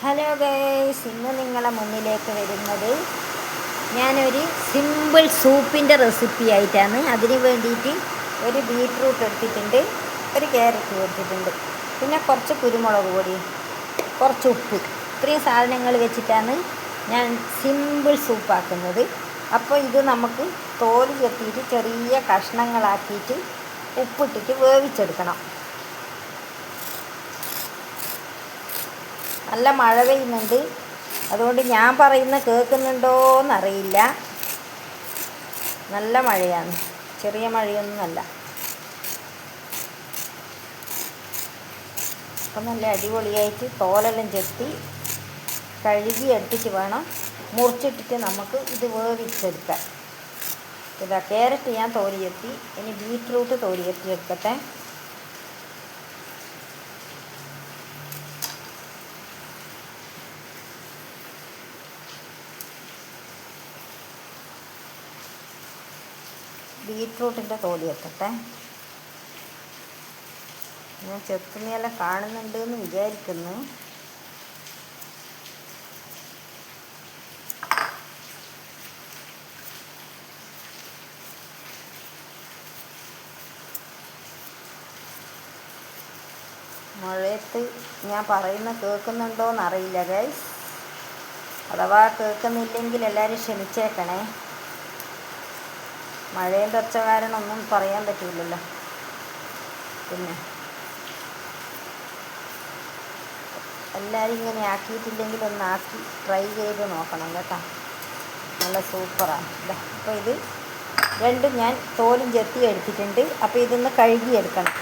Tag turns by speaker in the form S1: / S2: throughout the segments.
S1: Hello guys, ഇന്ന് നിങ്ങളെ മുന്നിലേക്ക് വരുന്നത് ഞാനൊരു സിമ്പിൾ സൂപ്പിൻ്റെ റെസിപ്പി ആയിട്ടാണ്. അതിന് വേണ്ടിയിട്ട് ഒരു ബീറ്റ്റൂട്ട് എടുത്തിട്ടുണ്ട്, ഒരു ക്യാരറ്റ് എടുത്തിട്ടുണ്ട്, പിന്നെ കുറച്ച് കുരുമുളക് പൊടി, കുറച്ച് ഉപ്പ്. ഇത്രയും സാധനങ്ങൾ വെച്ചിട്ടാണ് ഞാൻ സിമ്പിൾ സൂപ്പാക്കുന്നത്. അപ്പോൾ ഇത് നമുക്ക് തോല് ചെത്തിയിട്ട് ചെറിയ കഷ്ണങ്ങളാക്കിയിട്ട് ഉപ്പിട്ടിട്ട് വേവിച്ചെടുക്കണം. നല്ല മഴ പെയ്യുന്നുണ്ട്, അതുകൊണ്ട് ഞാൻ പറയുന്ന കേൾക്കുന്നുണ്ടോയെന്നറിയില്ല. നല്ല മഴയാണ്, ചെറിയ മഴയൊന്നുമല്ല. അപ്പം നല്ല അടിപൊളിയായിട്ട് തോലെല്ലാം ചെത്തി കഴുകി എടുത്തിട്ട് വേണം മുറിച്ചിട്ടിട്ട് നമുക്ക് ഇത് വേവിച്ചെടുക്കാൻ. ഇതാ ക്യാരറ്റ് ഞാൻ തോല് ചെത്തി, ഇനി ബീറ്റ്റൂട്ട് തോല് ചെത്തി എടുക്കട്ടെ. ബീറ്റ്റൂട്ടിൻ്റെ തോല് എത്തട്ടെ. ഞാൻ ചെത്തുന്നതെല്ലാം കാണുന്നുണ്ട് എന്ന് വിചാരിക്കുന്നു. മഴയത്ത് ഞാൻ പറയുന്ന കേൾക്കുന്നുണ്ടോയെന്നറിയില്ല ഗൈസ്. അഥവാ കേൾക്കുന്നില്ലെങ്കിൽ എല്ലാവരും ക്ഷമിച്ചേക്കണേ. മഴേൻ്റെ ഒച്ച കാരണം ഒന്നും പറയാൻ പറ്റില്ലല്ലോ. പിന്നെ എല്ലാവരും ഇങ്ങനെ ആക്കിയിട്ടില്ലെങ്കിൽ ഒന്നാക്കി ട്രൈ ചെയ്ത് നോക്കണം കേട്ടോ. നല്ല സൂപ്പറാണ്. അപ്പോൾ ഇത് രണ്ടും ഞാൻ തോലും ചെത്തി എടുത്തിട്ടുണ്ട്. അപ്പോൾ ഇതൊന്ന് കഴുകിയെടുക്കണം.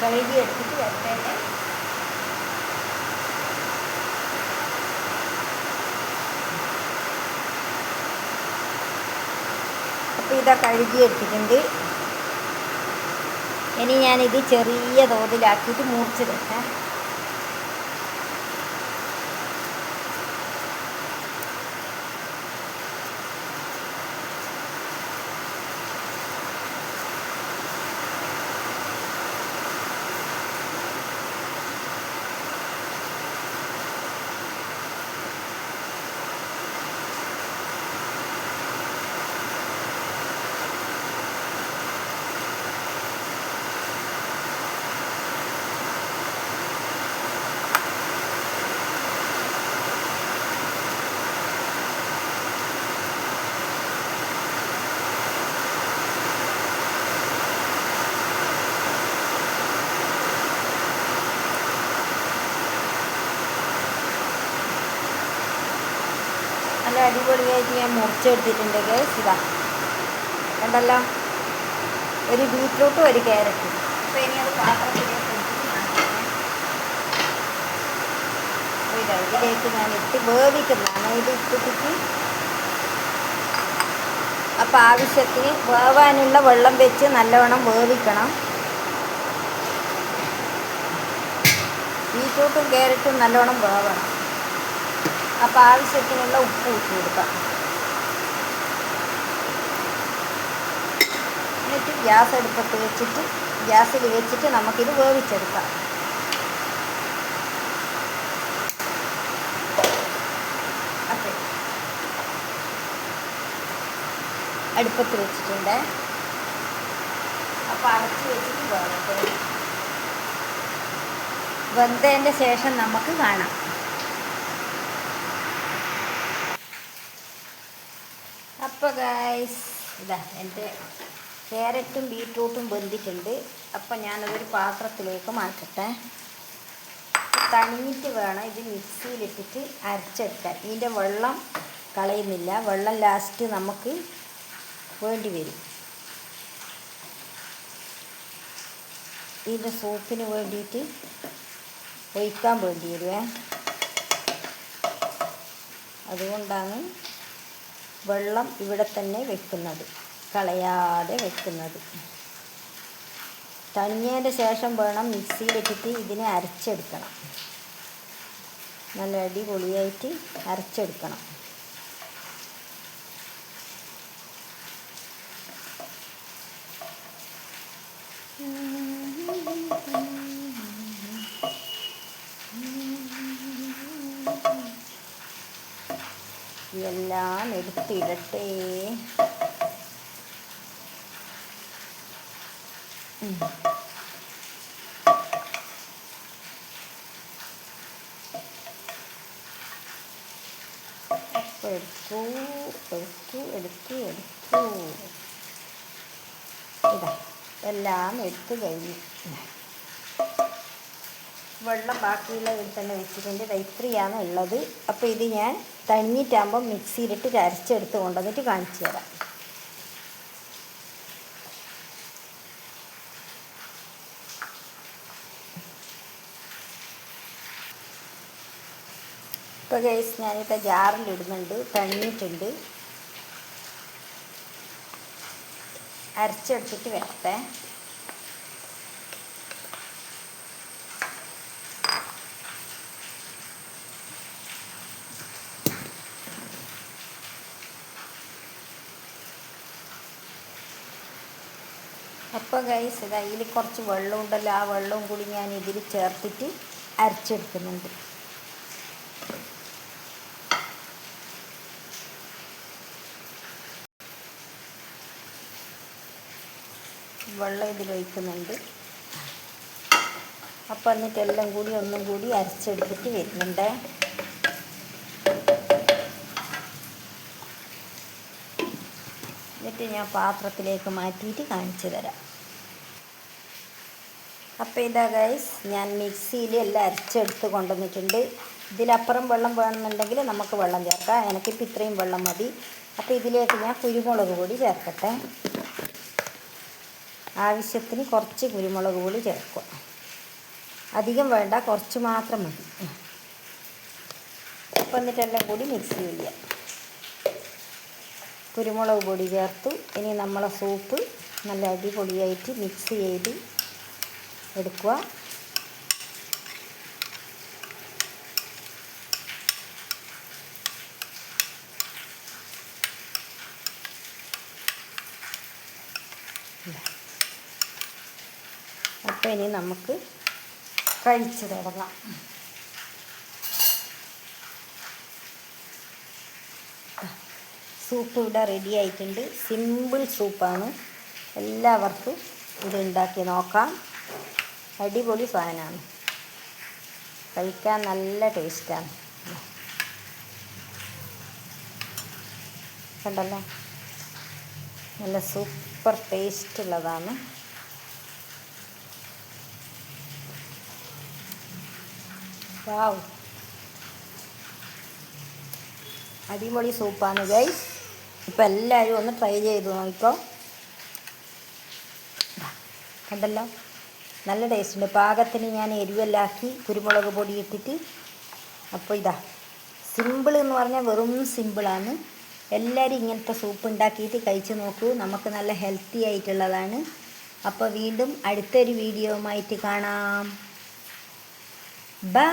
S1: കഴുകി എടുത്തിട്ട് വരട്ടെ. അപ്പോൾ ഇതാ കഴുകി എടുത്തിട്ടുണ്ട്. ഇനി ഞാനിത് ചെറിയ തോതിലാക്കിയിട്ട് മുറിച്ച് വെക്കാം. നല്ല അടിപൊളിയായിട്ട് ഞാൻ മുറിച്ചെടുത്തിട്ടുണ്ട് ഗൈസ്. ഇതാ കണ്ടല്ലോ, ഒരു ബീറ്റ്റൂട്ടും ഒരു ക്യാരറ്റും. അപ്പോൾ ഇനി അത് പാത്രത്തിലേക്ക് ഇതിലേക്ക് ഞാൻ ഇട്ട് വേവിക്കുന്നതാണ്. ഇത് ഇട്ടിട്ട് അപ്പോൾ ആവശ്യത്തിന് വേവാനുള്ള വെള്ളം വെച്ച് നല്ലവണ്ണം വേവിക്കണം. ബീറ്റ്റൂട്ടും ക്യാരറ്റും നല്ലവണ്ണം വേവണം. അപ്പോൾ ആവശ്യത്തിനുള്ള ഉപ്പ് ഇട്ട് കൊടുക്കാം. എന്നിട്ട് ഗ്യാസ് അടുപ്പത്ത് വെച്ചിട്ട് ഗ്യാസിൽ വെച്ചിട്ട് നമുക്കിത് വേവിച്ചെടുക്കാം. അപ്പോൾ അടുപ്പത്ത് വെച്ചിട്ടുണ്ട്. അപ്പോൾ അടച്ച് വെച്ചിട്ട് വേവട്ടെ. വെന്തതിൻ്റെ ശേഷം നമുക്ക് കാണാം. അപ്പോൾ ഗൈസ്, ഇതാ എൻ്റെ ക്യാരറ്റും ബീറ്റ്റൂട്ടും വെന്തിട്ടുണ്ട്. അപ്പോൾ ഞാനതൊരു പാത്രത്തിലേക്ക് മാറ്റട്ടെ. തണിഞ്ഞിട്ട് വേണം ഇത് മിക്സിയിലിട്ടിട്ട് അരച്ചെടുക്കാൻ. ഇതിൻ്റെ വെള്ളം കളയുന്നില്ല, വെള്ളം ലാസ്റ്റ് നമുക്ക് വേണ്ടി വരും. ഇതിൻ്റെ സൂപ്പിന് വേണ്ടിയിട്ട് ഒഴിക്കാൻ വേണ്ടി വരുവേ. അതുകൊണ്ടാണ് വെള്ളം ഇവിടെ തന്നെ വെക്കുന്നത്, കളയാതെ വെക്കുന്നത്. തണിഞ്ഞതിൻ്റെ ശേഷം വേണം മിക്സിയിലിട്ടിട്ട് ഇതിനെ അരച്ചെടുക്കണം. നല്ല അടിപൊളിയായിട്ട് അരച്ചെടുക്കണം. എല്ലാം എടുത്തിടട്ടെ. എടുത്തു എടുത്തു എടുത്തു എടുത്തു ഇതാ എല്ലാം എടുത്തു കഴിഞ്ഞു. വെള്ളം ബാക്കിയുള്ള ഇതിൽ തന്നെ വെച്ചിട്ടുണ്ട്. ഇത് ഇത്രയാണ് ഉള്ളത്. അപ്പോൾ ഇത് ഞാൻ തണിഞ്ഞിട്ടാകുമ്പോൾ മിക്സിയിലിട്ട് അരച്ചെടുത്ത് കൊണ്ടുവന്നിട്ട് കാണിച്ചു തരാം. ഇപ്പോൾ ഗൈസ് ഞാനിപ്പോൾ ജാറിലിടുന്നുണ്ട്. തണിഞ്ഞിട്ടുണ്ട്. അരച്ചെടുത്തിട്ട് വരട്ടെ. അപ്പോൾ ഗൈസ് ഇത് അതിൽ കുറച്ച് വെള്ളം ഉണ്ടല്ലോ, ആ വെള്ളവും കൂടി ഞാൻ ഇതിൽ ചേർത്തിട്ട് അരച്ചെടുക്കുന്നുണ്ട്. വെള്ളം ഇതിലൊഴിക്കുന്നുണ്ട്. അപ്പോൾ എന്നിട്ട് എല്ലാം കൂടി ഒന്നും കൂടി അരച്ചെടുത്തിട്ട് വരുന്നുണ്ട്. എന്നിട്ട് ഞാൻ പാത്രത്തിലേക്ക് മാറ്റിയിട്ട് കാണിച്ചു തരാം. അപ്പോൾ ഇതാ ഗൈസ് ഞാൻ മിക്സിയിൽ എല്ലാം അരച്ചെടുത്ത് കൊണ്ടുവന്നിട്ടുണ്ട്. ഇതിലപ്പുറം വെള്ളം വേണമെന്നുണ്ടെങ്കിൽ നമുക്ക് വെള്ളം ചേർക്കാം. എനിക്കിപ്പോൾ ഇത്രയും വെള്ളം മതി. അപ്പോൾ ഇതിലേക്ക് ഞാൻ കുരുമുളക് പൊടി ചേർക്കട്ടെ. ആവശ്യത്തിന് കുറച്ച് കുരുമുളക് പൊടി ചേർക്കുക. അധികം വേണ്ട, കുറച്ച് മാത്രം മതി. അപ്പോൾ എന്നിട്ടെല്ലാം കൂടി മിക്സ് ചെയ്യുക. കുരുമുളക് പൊടി ചേർത്തു. ഇനി നമ്മളെ സൂപ്പ് നല്ല അടിപൊളിയായിട്ട് മിക്സ് ചെയ്ത് എടുക്കുക. അപ്പോൾ ഇനി നമുക്ക് കഴിച്ച് തുടങ്ങാം. സൂപ്പ് ഇവിടെ റെഡി ആയിട്ടുണ്ട്. സിമ്പിൾ സൂപ്പാണ്. എല്ലാവർക്കും ഇത് ഉണ്ടാക്കി നോക്കാം. അടിപൊളി സാധനമാണ്. കഴിക്കാൻ നല്ല ടേസ്റ്റാണ്. കണ്ടല്ലോ, നല്ല സൂപ്പർ ടേസ്റ്റ് ഉള്ളതാണ്. വാവ്, അടിപൊളി സൂപ്പാണ് ഗൈസ്. ഇപ്പം എല്ലാവരും ഒന്ന് ട്രൈ ചെയ്ത് നോക്കിക്കോ. കണ്ടല്ലോ, നല്ല ടേസ്റ്റ് ഉണ്ട്. പാകത്തിന് ഞാൻ എരിവെല്ലാക്കി കുരുമുളക് പൊടി ഇട്ടിട്ട്. അപ്പോൾ ഇതാ സിമ്പിൾ എന്ന് പറഞ്ഞാൽ വെറും സിമ്പിളാണ്. എല്ലാവരും ഇങ്ങനത്തെ സൂപ്പ് ഉണ്ടാക്കിയിട്ട് കഴിച്ച് നോക്കൂ. നമുക്ക് നല്ല ഹെൽത്തി ആയിട്ടുള്ളതാണ്. അപ്പോൾ വീണ്ടും അടുത്തൊരു വീഡിയോയുമായിട്ട് കാണാം. ബൈ.